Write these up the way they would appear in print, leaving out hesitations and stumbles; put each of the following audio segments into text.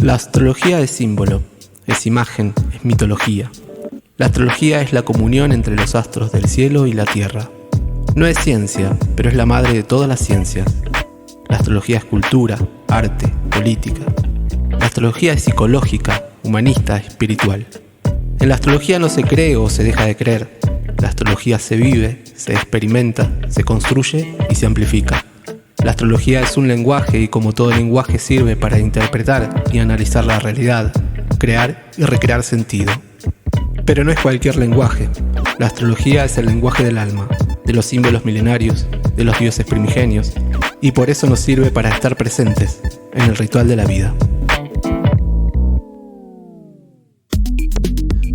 La astrología es símbolo, es imagen, es mitología. La astrología es la comunión entre los astros del cielo y la tierra. No es ciencia, pero es la madre de todas las ciencias. La astrología es cultura, arte, política. La astrología es psicológica, humanista, espiritual. En la astrología no se cree o se deja de creer. La astrología se vive, se experimenta, se construye y se amplifica. La astrología es un lenguaje y como todo lenguaje sirve para interpretar y analizar la realidad, crear y recrear sentido. Pero no es cualquier lenguaje. La astrología es el lenguaje del alma, de los símbolos milenarios, de los dioses primigenios, y por eso nos sirve para estar presentes en el ritual de la vida.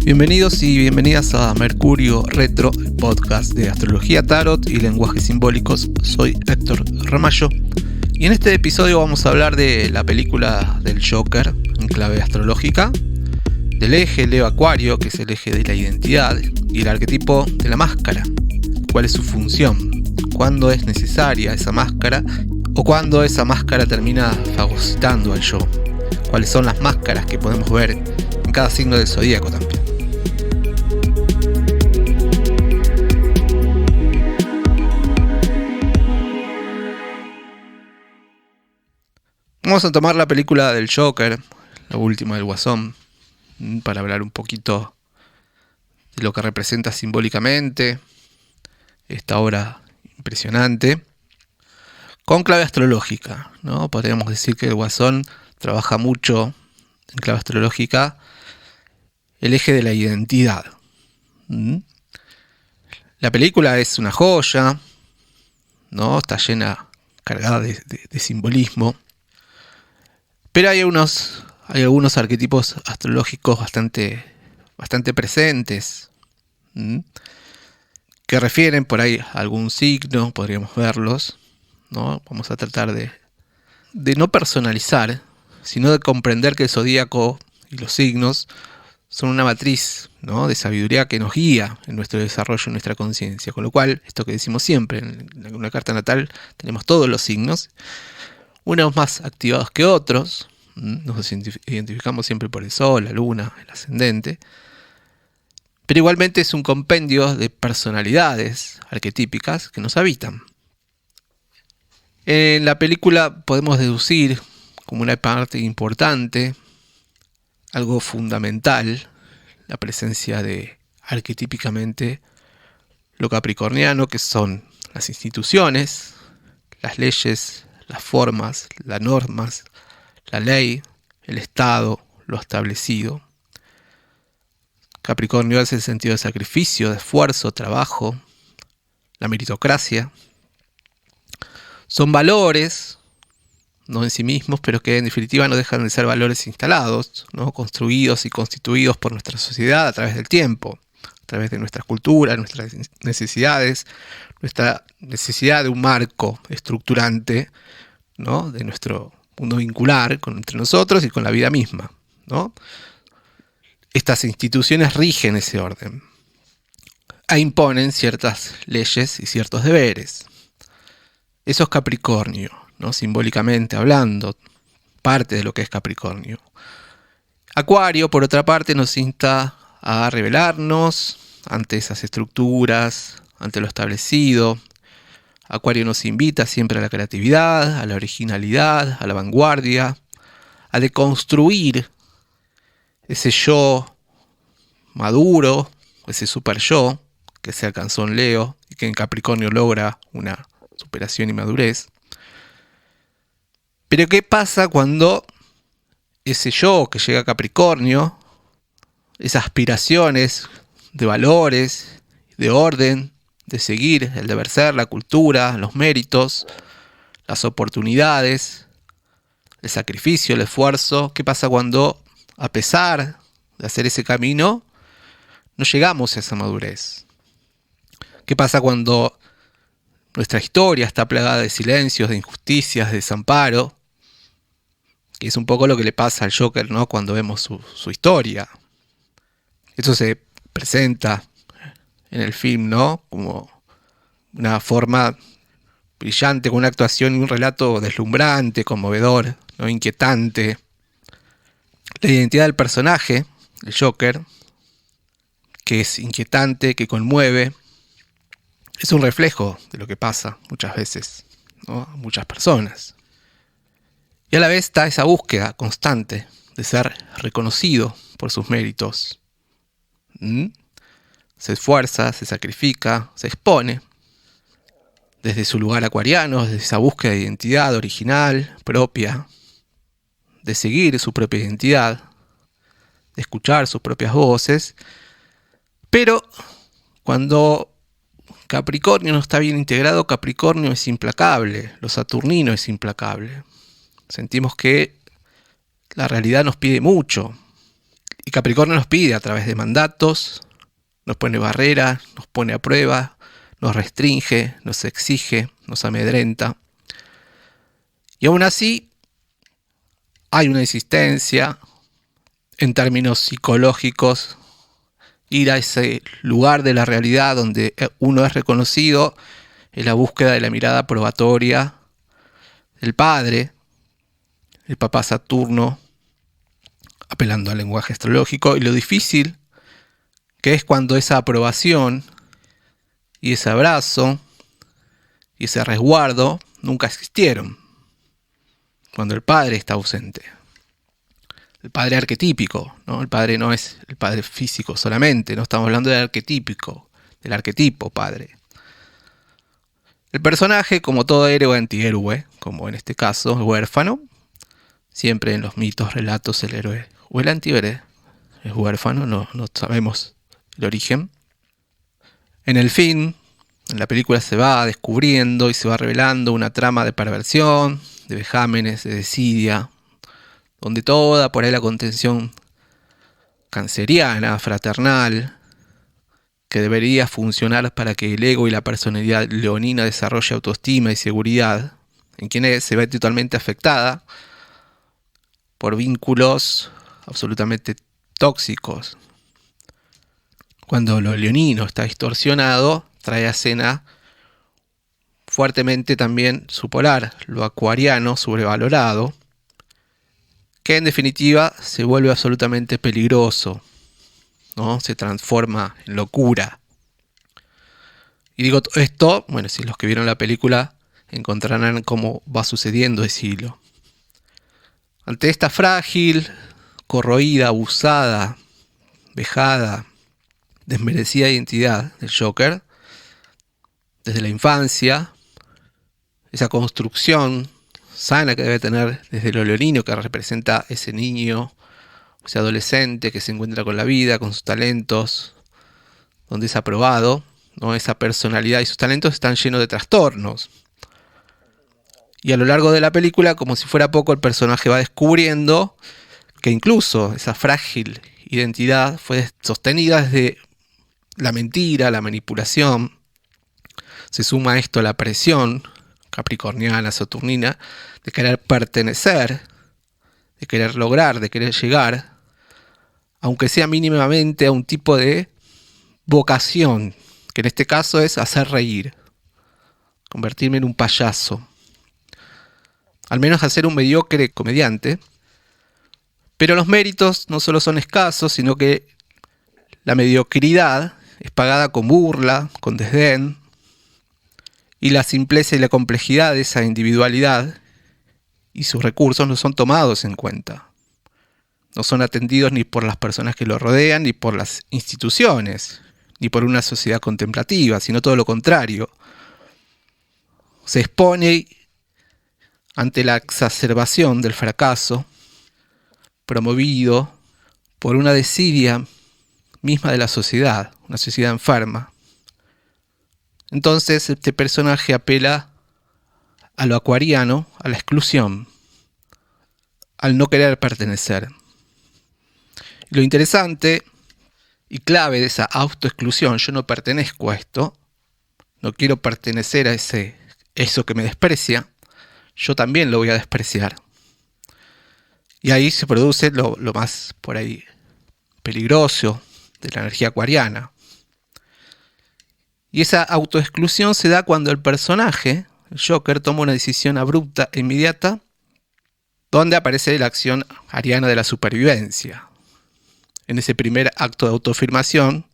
Bienvenidos y bienvenidas a Mercurio Retro, el podcast de astrología, tarot y lenguajes simbólicos. Soy Héctor Ramallo y en este episodio vamos a hablar de la película del Joker en clave astrológica, del eje Leo-Acuario, que es el eje de la identidad, y el arquetipo de la máscara. ¿Cuál es su función? ¿Cuándo es necesaria esa máscara? ¿O cuándo esa máscara termina fagocitando al yo? ¿Cuáles son las máscaras que podemos ver en cada signo del zodíaco también? Vamos a tomar la película del Joker, la última del Guasón, para hablar un poquito de lo que representa simbólicamente esta obra impresionante, con clave astrológica, ¿no? Podríamos decir que el Guasón trabaja mucho en clave astrológica el eje de la identidad. La película es una joya, ¿no? Está llena, cargada de simbolismo. Pero hay algunos arquetipos astrológicos bastante presentes, que refieren por ahí a algún signo, podríamos verlos, ¿no? Vamos a tratar de no personalizar, sino de comprender que el zodíaco y los signos son una matriz, ¿no?, de sabiduría que nos guía en nuestro desarrollo, en nuestra conciencia. Con lo cual, esto que decimos siempre, en una carta natal tenemos todos los signos, unos más activados que otros. Nos identificamos siempre por el sol, la luna, el ascendente. Pero igualmente es un compendio de personalidades arquetípicas que nos habitan. En la película podemos deducir como una parte importante, algo fundamental, la presencia de arquetípicamente lo capricorniano, que son las instituciones, las leyes, las formas, las normas, la ley, el Estado, lo establecido. Capricornio es el sentido de sacrificio, de esfuerzo, trabajo, la meritocracia. Son valores, no en sí mismos, pero que en definitiva no dejan de ser valores instalados, ¿no?, construidos y constituidos por nuestra sociedad a través del tiempo, a través de nuestras culturas, nuestras necesidades, nuestra necesidad de un marco estructurante, ¿no?, de nuestro mundo vincular entre nosotros y con la vida misma, ¿no? Estas instituciones rigen ese orden e imponen ciertas leyes y ciertos deberes. Eso es Capricornio, ¿no?, simbólicamente hablando, parte de lo que es Capricornio. Acuario, por otra parte, nos insta a rebelarnos ante esas estructuras, ante lo establecido. Acuario nos invita siempre a la creatividad, a la originalidad, a la vanguardia, a deconstruir ese yo maduro, ese super yo que se alcanzó en Leo y que en Capricornio logra una superación y madurez. Pero ¿qué pasa cuando ese yo que llega a Capricornio, esas aspiraciones de valores, de orden, de seguir el deber ser, la cultura, los méritos, las oportunidades, el sacrificio, el esfuerzo? ¿Qué pasa cuando, a pesar de hacer ese camino, no llegamos a esa madurez? ¿Qué pasa cuando nuestra historia está plagada de silencios, de injusticias, de desamparo? Que es un poco lo que le pasa al Joker, ¿no?, cuando vemos su historia. Eso se presenta en el film, ¿no?, como una forma brillante, con una actuación y un relato deslumbrante, conmovedor, ¿no?, inquietante. La identidad del personaje, el Joker, que es inquietante, que conmueve, es un reflejo de lo que pasa muchas veces, ¿no? A muchas personas. Y a la vez está esa búsqueda constante de ser reconocido por sus méritos. Se esfuerza, se sacrifica, se expone desde su lugar acuariano, desde esa búsqueda de identidad original, propia, de seguir su propia identidad, de escuchar sus propias voces. Pero cuando Capricornio no está bien integrado, Capricornio es implacable, lo saturnino es implacable. Sentimos que la realidad nos pide mucho. Y Capricornio nos pide a través de mandatos, nos pone barreras, nos pone a prueba, nos restringe, nos exige, nos amedrenta. Y aún así, hay una insistencia en términos psicológicos, ir a ese lugar de la realidad donde uno es reconocido en la búsqueda de la mirada probatoria del padre, el papá Saturno, apelando al lenguaje astrológico, y lo difícil que es cuando esa aprobación y ese abrazo y ese resguardo nunca existieron, cuando el padre está ausente. El padre arquetípico, ¿no? El padre no es el padre físico solamente, no estamos hablando del arquetípico, del arquetipo padre. El personaje, como todo héroe antihéroe, como en este caso, es huérfano. Siempre en los mitos, relatos, el héroe o el antihéroe es huérfano, no sabemos el origen. En el fin, en la película se va descubriendo y se va revelando una trama de perversión, de vejámenes, de desidia, donde toda por ahí la contención canceriana, fraternal, que debería funcionar para que el ego y la personalidad leonina desarrolle autoestima y seguridad, en quienes se ve totalmente afectada por vínculos absolutamente tóxicos. Cuando lo leonino está distorsionado, trae a escena fuertemente también su polar, lo acuariano sobrevalorado, que en definitiva se vuelve absolutamente peligroso, ¿no? Se transforma en locura. Y digo esto, bueno, si los que vieron la película encontrarán cómo va sucediendo ese hilo. Ante esta frágil, corroída, abusada, vejada, desmerecida identidad del Joker, desde la infancia, esa construcción sana que debe tener desde lo leonino que representa ese niño, ese adolescente que se encuentra con la vida, con sus talentos, donde es aprobado, ¿no? Esa personalidad y sus talentos están llenos de trastornos. Y a lo largo de la película, como si fuera poco, el personaje va descubriendo que incluso esa frágil identidad fue sostenida desde la mentira, la manipulación. Se suma a esto la presión capricorniana, saturnina, de querer pertenecer, de querer lograr, de querer llegar, aunque sea mínimamente a un tipo de vocación, que en este caso es hacer reír, convertirme en un payaso, al menos hacer un mediocre comediante. Pero los méritos no solo son escasos, sino que la mediocridad es pagada con burla, con desdén, y la simpleza y la complejidad de esa individualidad y sus recursos no son tomados en cuenta. No son atendidos ni por las personas que lo rodean, ni por las instituciones, ni por una sociedad contemplativa, sino todo lo contrario. Se expone ante la exacerbación del fracaso, promovido por una desidia misma de la sociedad, una sociedad enferma. Entonces este personaje apela a lo acuariano, a la exclusión, al no querer pertenecer. Lo interesante y clave de esa autoexclusión, yo no pertenezco a esto, no quiero pertenecer a eso que me desprecia, yo también lo voy a despreciar. Y ahí se produce lo más por ahí peligroso de la energía acuariana. Y esa autoexclusión se da cuando el personaje, el Joker, toma una decisión abrupta e inmediata donde aparece la acción ariana de la supervivencia. En ese primer acto de autoafirmación,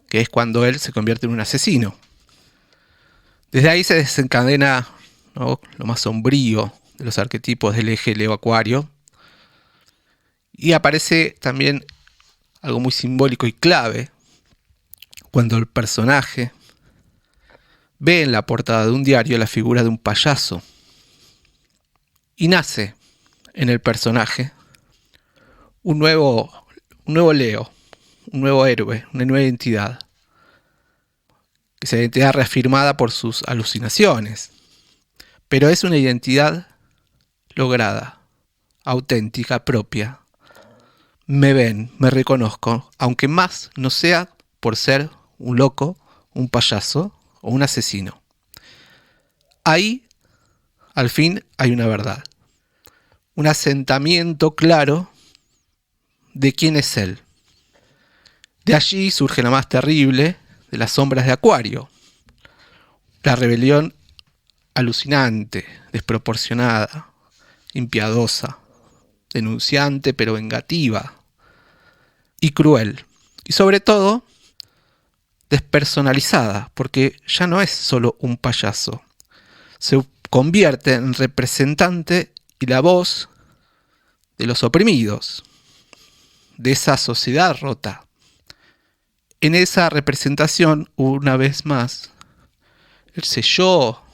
que es cuando él se convierte en un asesino. Desde ahí se desencadena, ¿no?, lo más sombrío de los arquetipos del eje Leo-Acuario. Y aparece también algo muy simbólico y clave, cuando el personaje ve en la portada de un diario la figura de un payaso. Y nace en el personaje un nuevo Leo, un nuevo héroe, una nueva identidad. Esa identidad reafirmada por sus alucinaciones. Pero es una identidad lograda, auténtica, propia. Me ven, me reconozco, aunque más no sea por ser un loco, un payaso o un asesino. Ahí, al fin, hay una verdad. Un asentamiento claro de quién es él. De allí surge la más terrible de las sombras de Acuario. La rebelión alucinante, desproporcionada, impiadosa, denunciante pero vengativa y cruel. Y sobre todo, despersonalizada, porque ya no es solo un payaso. Se convierte en representante y la voz de los oprimidos, de esa sociedad rota. En esa representación, una vez más, ese yo,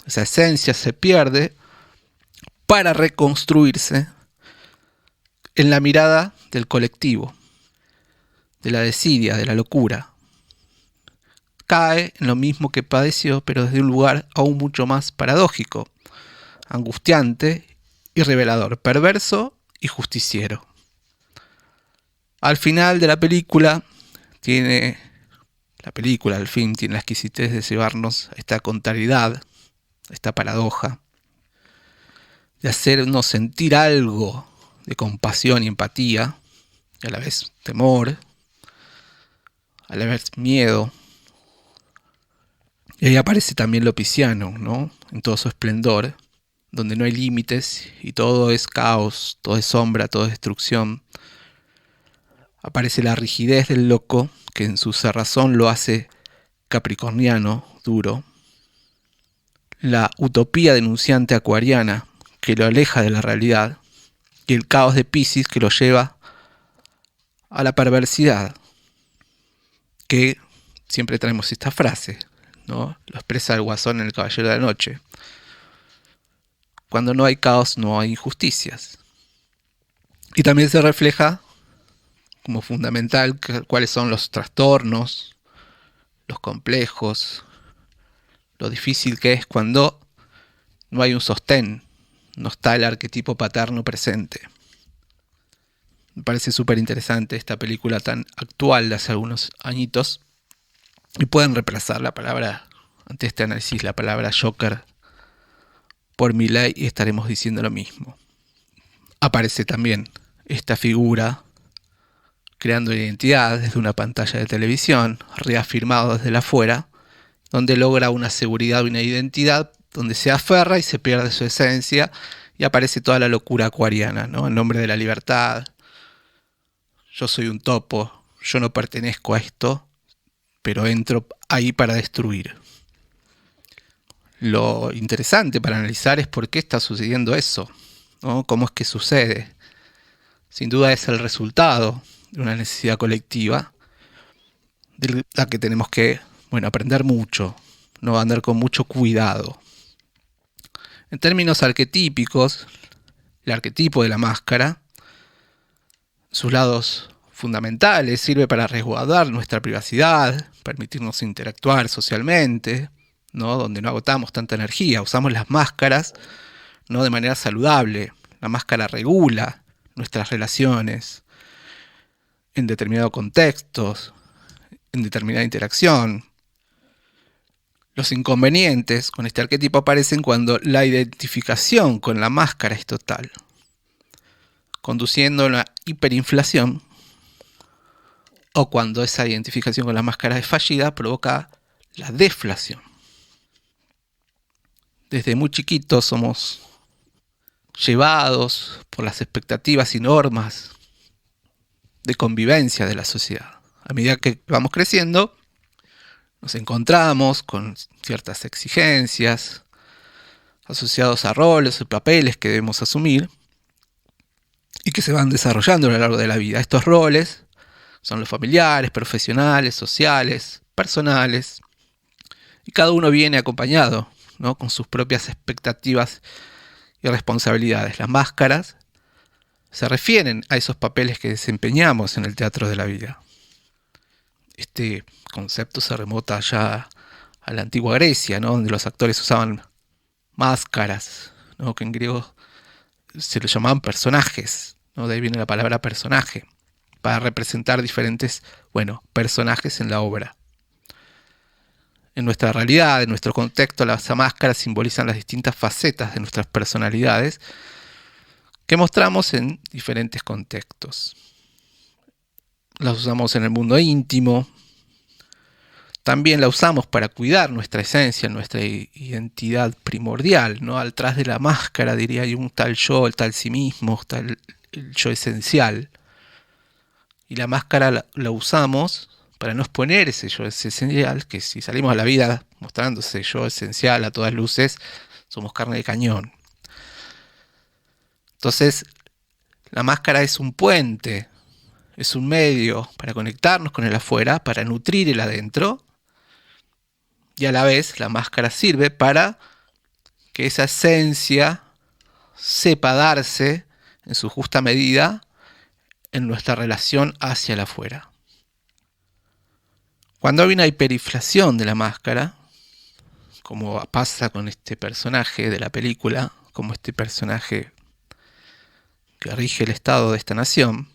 esa esencia se pierde para reconstruirse en la mirada del colectivo, de la desidia, de la locura. Cae en lo mismo que padeció, pero desde un lugar aún mucho más paradójico, angustiante y revelador, perverso y justiciero. Al final de la película, el film tiene la exquisitez de llevarnos a esta contrariedad, a esta paradoja, de hacernos sentir algo de compasión y empatía, y a la vez temor, a la vez miedo. Y ahí aparece también lo pisciano, ¿no?, en todo su esplendor, donde no hay límites y todo es caos, todo es sombra, todo es destrucción. Aparece la rigidez del loco, que en su cerrazón lo hace capricorniano, duro. La utopía denunciante acuariana, que lo aleja de la realidad. Y el caos de Piscis, que lo lleva a la perversidad. Que siempre traemos esta frase, ¿no? Lo expresa el Guasón en El Caballero de la Noche. Cuando no hay caos, no hay injusticias. Y también se refleja como fundamental cuáles son los trastornos, los complejos, lo difícil que es cuando no hay un sostén, no está el arquetipo paterno presente. Me parece súper interesante esta película tan actual de hace algunos añitos. Y pueden reemplazar la palabra, ante este análisis, la palabra Joker por Milei y estaremos diciendo lo mismo. Aparece también esta figura creando identidad desde una pantalla de televisión, reafirmado desde la afuera, donde logra una seguridad, una identidad, donde se aferra y se pierde su esencia y aparece toda la locura acuariana, ¿no? En nombre de la libertad, yo soy un topo, yo no pertenezco a esto, pero entro ahí para destruir. Lo interesante para analizar es por qué está sucediendo eso, ¿no? ¿Cómo es que sucede? Sin duda es el resultado de una necesidad colectiva de la que tenemos que, aprender mucho, no andar con mucho cuidado. En términos arquetípicos, el arquetipo de la máscara, sus lados fundamentales, sirve para resguardar nuestra privacidad, permitirnos interactuar socialmente, ¿no?, donde no agotamos tanta energía. Usamos las máscaras, ¿no?, de manera saludable. La máscara regula nuestras relaciones en determinados contextos, en determinada interacción. Los inconvenientes con este arquetipo aparecen cuando la identificación con la máscara es total, conduciendo a una hiperinflación, o cuando esa identificación con la máscara es fallida, provoca la deflación. Desde muy chiquitos somos llevados por las expectativas y normas de convivencia de la sociedad. A medida que vamos creciendo, nos encontramos con ciertas exigencias asociados a roles y papeles que debemos asumir y que se van desarrollando a lo largo de la vida. Estos roles son los familiares, profesionales, sociales, personales, y cada uno viene acompañado, ¿no?, con sus propias expectativas y responsabilidades. Las máscaras se refieren a esos papeles que desempeñamos en el teatro de la vida. Este concepto se remota ya a la antigua Grecia, ¿no?, donde los actores usaban máscaras, ¿no?, que en griego se les llamaban personajes, ¿no?, de ahí viene la palabra personaje, para representar diferentes, personajes en la obra. En nuestra realidad, en nuestro contexto, las máscaras simbolizan las distintas facetas de nuestras personalidades que mostramos en diferentes contextos. Las usamos en el mundo íntimo, también la usamos para cuidar nuestra esencia, nuestra identidad primordial, ¿no? Atrás de la máscara, diría, hay un tal yo, el tal sí mismo, tal el yo esencial. Y la máscara la usamos para no exponer ese yo esencial, que si salimos a la vida mostrándose yo esencial a todas luces, somos carne de cañón. Entonces, la máscara es un puente, es un medio para conectarnos con el afuera, para nutrir el adentro, y a la vez la máscara sirve para que esa esencia sepa darse en su justa medida en nuestra relación hacia el afuera. Cuando hay una hiperinflación de la máscara, como pasa con este personaje de la película, como este personaje que rige el estado de esta nación,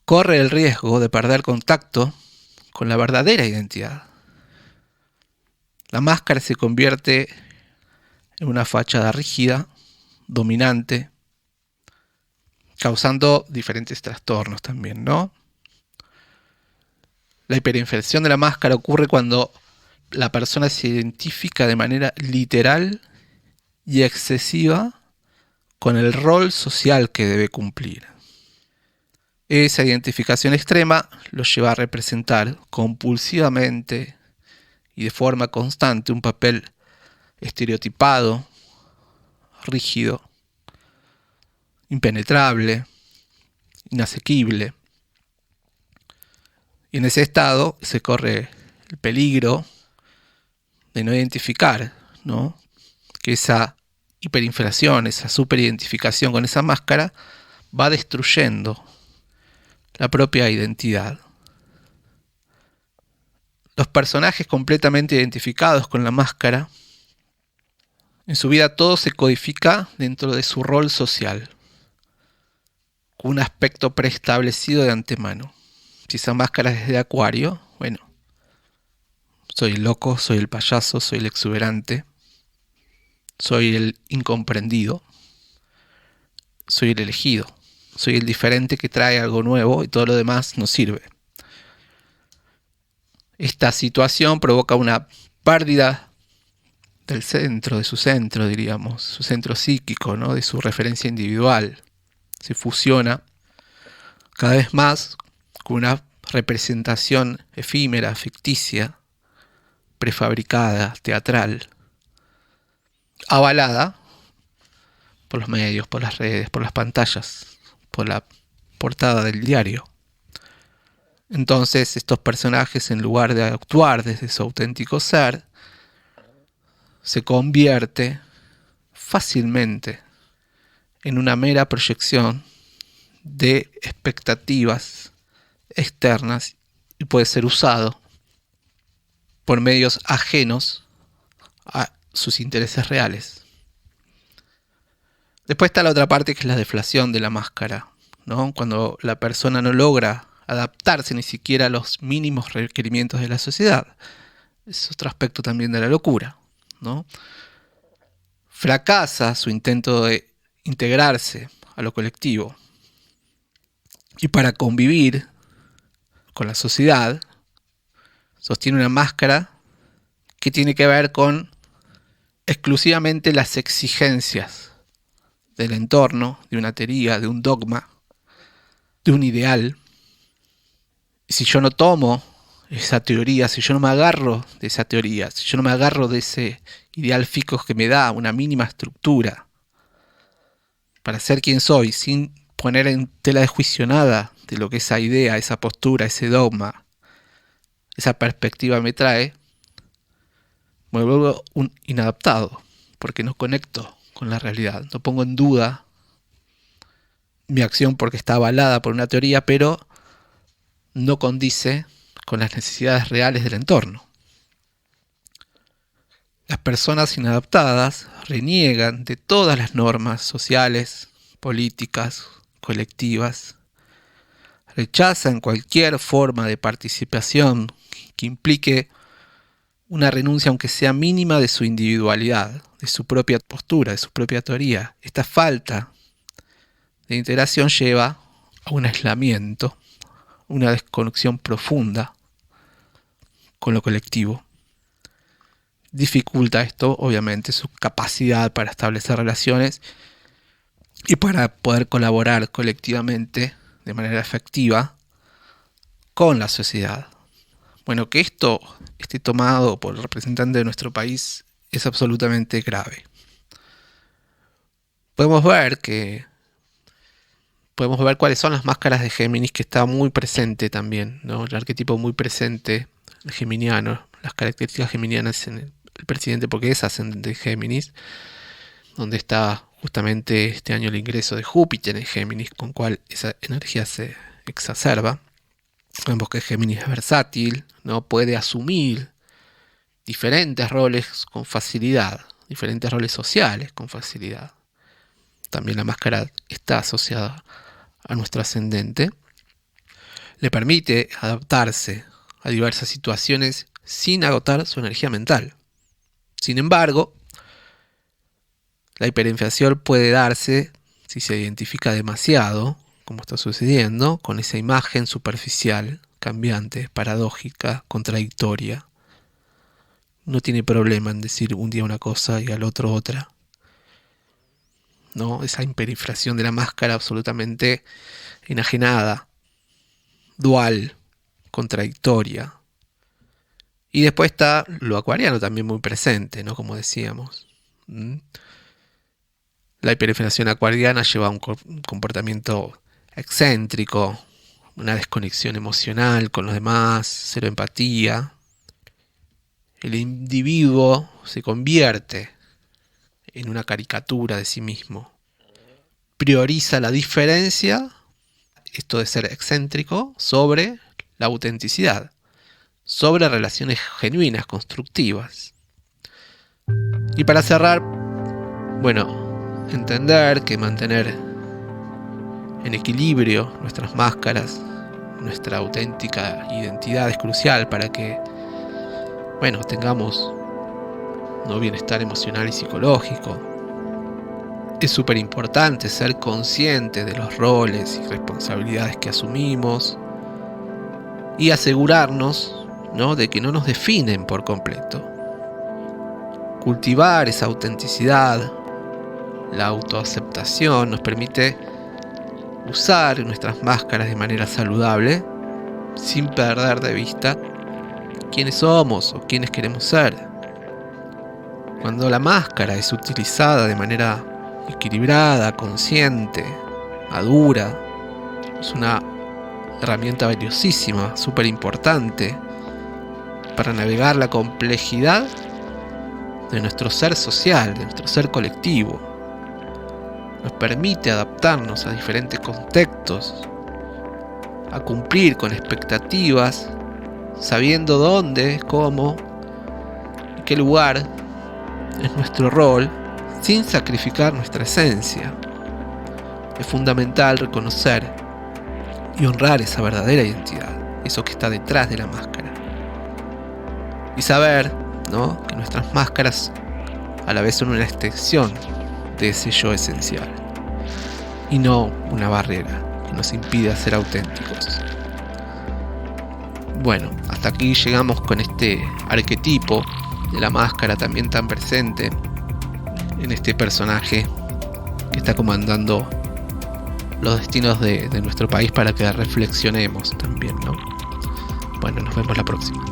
corre el riesgo de perder contacto con la verdadera identidad. La máscara se convierte en una fachada rígida, dominante, causando diferentes trastornos también, ¿no? La hiperinflación de la máscara ocurre cuando la persona se identifica de manera literal y excesiva con el rol social que debe cumplir. Esa identificación extrema lo lleva a representar compulsivamente y de forma constante un papel estereotipado, rígido, impenetrable, inasequible. Y en ese estado se corre el peligro de no identificar, ¿no?, que esa hiperinflación, esa superidentificación con esa máscara va destruyendo la propia identidad. Los personajes completamente identificados con la máscara, en su vida todo se codifica dentro de su rol social, con un aspecto preestablecido de antemano. Si esa máscara es de Acuario, soy el loco, soy el payaso, soy el exuberante, soy el incomprendido, soy el elegido, soy el diferente que trae algo nuevo y todo lo demás no sirve. Esta situación provoca una pérdida del centro, de su centro, diríamos, su centro psíquico, ¿no?, de su referencia individual. Se fusiona cada vez más con una representación efímera, ficticia, prefabricada, teatral, avalada por los medios, por las redes, por las pantallas, por la portada del diario. Entonces estos personajes, en lugar de actuar desde su auténtico ser, se convierte fácilmente en una mera proyección de expectativas externas y puede ser usado por medios ajenos a sus intereses reales. Después está la otra parte, que es la deflación de la máscara, ¿no? Cuando la persona no logra adaptarse ni siquiera a los mínimos requerimientos de la sociedad. Es otro aspecto también de la locura, ¿no? Fracasa su intento de integrarse a lo colectivo. Y para convivir con la sociedad, sostiene una máscara que tiene que ver con exclusivamente las exigencias del entorno, de una teoría, de un dogma, de un ideal. Y si yo no tomo esa teoría, si yo no me agarro de esa teoría, si yo no me agarro de ese ideal fijo que me da una mínima estructura para ser quien soy, sin poner en tela de juicio nada de lo que esa idea, esa postura, ese dogma, esa perspectiva me trae, me vuelvo un inadaptado, porque no conecto con la realidad, no pongo en duda mi acción porque está avalada por una teoría, pero no condice con las necesidades reales del entorno. Las personas inadaptadas reniegan de todas las normas sociales, políticas, colectivas, rechazan cualquier forma de participación que implique una renuncia, aunque sea mínima, de su individualidad, de su propia postura, de su propia teoría. Esta falta de integración lleva a un aislamiento, una desconexión profunda con lo colectivo. Dificulta esto, obviamente, su capacidad para establecer relaciones y para poder colaborar colectivamente de manera efectiva con la sociedad. Bueno, que esto esté tomado por el representante de nuestro país es absolutamente grave. Podemos ver cuáles son las máscaras de Géminis, que está muy presente también, ¿no? El arquetipo muy presente, el geminiano, las características geminianas en el presidente, porque es ascendente de Géminis, donde está justamente este año el ingreso de Júpiter en Géminis, con cual esa energía se exacerba. Vemos que Géminis es versátil, ¿no? Puede asumir diferentes roles con facilidad, diferentes roles sociales con facilidad. También la máscara está asociada a nuestro ascendente. Le permite adaptarse a diversas situaciones sin agotar su energía mental. Sin embargo, la hiperinflación puede darse si se identifica demasiado, como está sucediendo, con esa imagen superficial, cambiante, paradójica, contradictoria. No tiene problema en decir un día una cosa y al otro otra. ¿No? Esa hiperinflación de la máscara absolutamente enajenada, dual, contradictoria. Y después está lo acuariano también muy presente, ¿no? Como decíamos. La hiperinflación acuariana lleva a un comportamiento excéntrico, una desconexión emocional con los demás, cero empatía. El individuo se convierte en una caricatura de sí mismo. Prioriza la diferencia, esto de ser excéntrico, sobre la autenticidad, sobre relaciones genuinas, constructivas. Y para cerrar, bueno, entender que mantener en equilibrio nuestras máscaras, nuestra auténtica identidad es crucial para que, bueno, tengamos un bienestar emocional y psicológico. Es súper importante ser consciente de los roles y responsabilidades que asumimos y asegurarnos, ¿no?, de que no nos definen por completo. Cultivar esa autenticidad, la autoaceptación, nos permite usar nuestras máscaras de manera saludable sin perder de vista quiénes somos o quiénes queremos ser. Cuando la máscara es utilizada de manera equilibrada, consciente, madura, es una herramienta valiosísima, súper importante para navegar la complejidad de nuestro ser social, de nuestro ser colectivo. Nos permite adaptarnos a diferentes contextos, a cumplir con expectativas, sabiendo dónde, cómo, en qué lugar es nuestro rol, sin sacrificar nuestra esencia. Es fundamental reconocer y honrar esa verdadera identidad, eso que está detrás de la máscara. Y saber, ¿no?, que nuestras máscaras a la vez son una extensión de ese yo esencial y no una barrera que nos impida ser auténticos. Bueno, hasta aquí llegamos con este arquetipo de la máscara también tan presente en este personaje que está comandando los destinos de nuestro país para que reflexionemos también, ¿no? Bueno, nos vemos la próxima.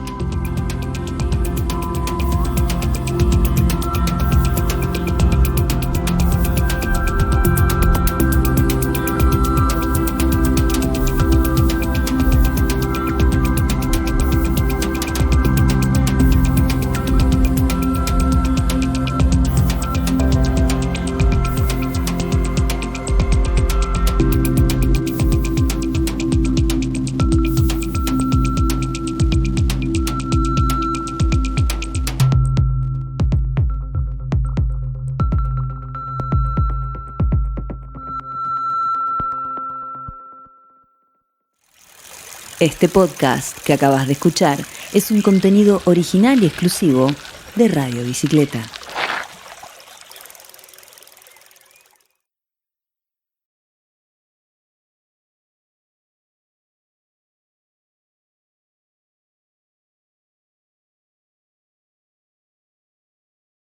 Este podcast que acabas de escuchar es un contenido original y exclusivo de Radio Bicicleta.